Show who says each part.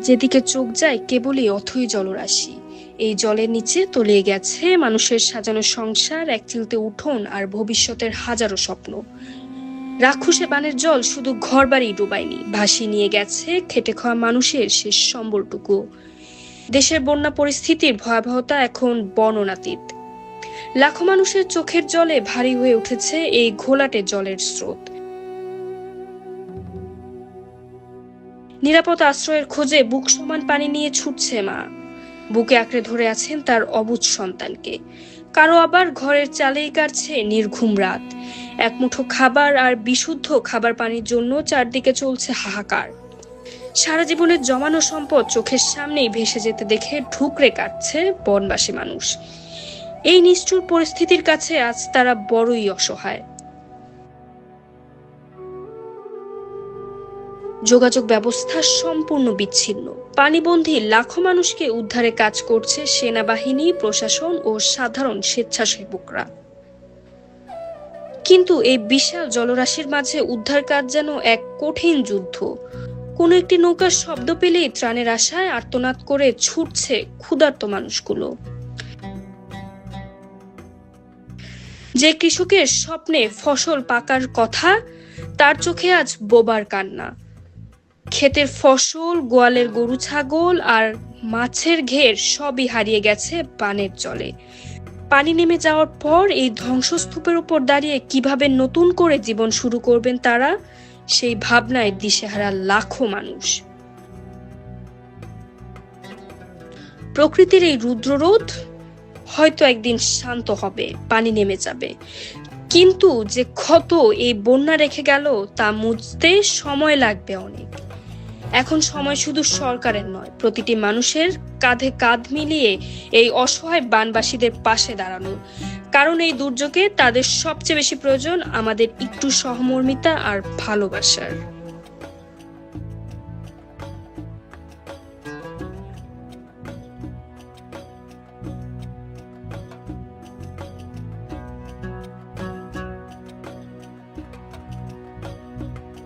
Speaker 1: যেদিকে চোখ যায় কেবলই অথই জলরাশি। এই জলের নিচে তলিয়ে গেছে মানুষের সাজানো সংসার, একচিলতে উঠোন আর ভবিষ্যতের হাজারো স্বপ্ন। রাক্ষসে বানের জল শুধু ঘরবাড়ি ডুবায়নি, ভাসিয়ে নিয়ে গেছে খেটে খাওয়া মানুষের শেষ সম্বলটুকু। দেশের বন্যা পরিস্থিতির ভয়াবহতা এখন বর্ণনাতীত। লাখো মানুষের চোখের জলে ভারী হয়ে উঠেছে এই ঘোলাটে জলের স্রোত। নিরাপদ আশ্রয়ের খোঁজে বুক সমান পানি নিয়ে ছুটছে মা। বুকে আঁকড়ে ধরে আছেন তার অবুঝ সন্তানকে। কারো আবার ঘরের চালেই কাটছে নির্ঘুম রাত। এক মুঠো খাবার আর বিশুদ্ধ খাবার পানির জন্য চারদিকে চলছে হাহাকার। সারা জীবনের জমানো সম্পদ চোখের সামনেই ভেসে যেতে দেখে ঠুকরে কাটছে বনবাসী মানুষ। এই নিষ্ঠুর পরিস্থিতির কাছে আজ তারা বড়ই অসহায়। যোগাযোগ ব্যবস্থা সম্পূর্ণ বিচ্ছিন্ন। পানিবন্দী লাখো মানুষকে উদ্ধারে কাজ করছে সেনাবাহিনী, প্রশাসন ও সাধারণ স্বেচ্ছাসেবকরা। কিন্তু এই বিশাল জলরাশির মাঝে উদ্ধার কাজ যেন এক কঠিন যুদ্ধ। কোনো একটি নৌকার শব্দ পেলেই ত্রাণের আশায় আর্তনাদ করে ছুটছে ক্ষুধার্ত মানুষগুলো। যে কৃষকের স্বপ্নে ফসল পাকার কথা, তার চোখে আজ বোবার কান্না। ক্ষেতের ফসল, গোয়ালের গরু ছাগল আর মাছের ঘের সবই হারিয়ে গেছে বানের জলে। পানি নেমে যাওয়ার পর এই ধ্বংসস্তূপের উপর দাঁড়িয়ে কিভাবে নতুন করে জীবন শুরু করবেন তারা, সেই ভাবনায় দিশেহারা লাখো মানুষ। প্রকৃতির এই রুদ্ররোধ হয়তো একদিন শান্ত হবে, পানি নেমে যাবে, কিন্তু যে ক্ষত এই বন্যা রেখে গেল তা মুছতে সময় লাগবে অনেক। এখন সময় শুধু সরকারের নয়, প্রতিটি মানুষের কাঁধে কাঁধ মিলিয়ে এই অসহায় বানবাসীদের পাশে দাঁড়ানো। কারণ এই দুর্যোগে তাদের সবচেয়ে বেশি প্রয়োজন আমাদের একটু সহমর্মিতা আর ভালোবাসার।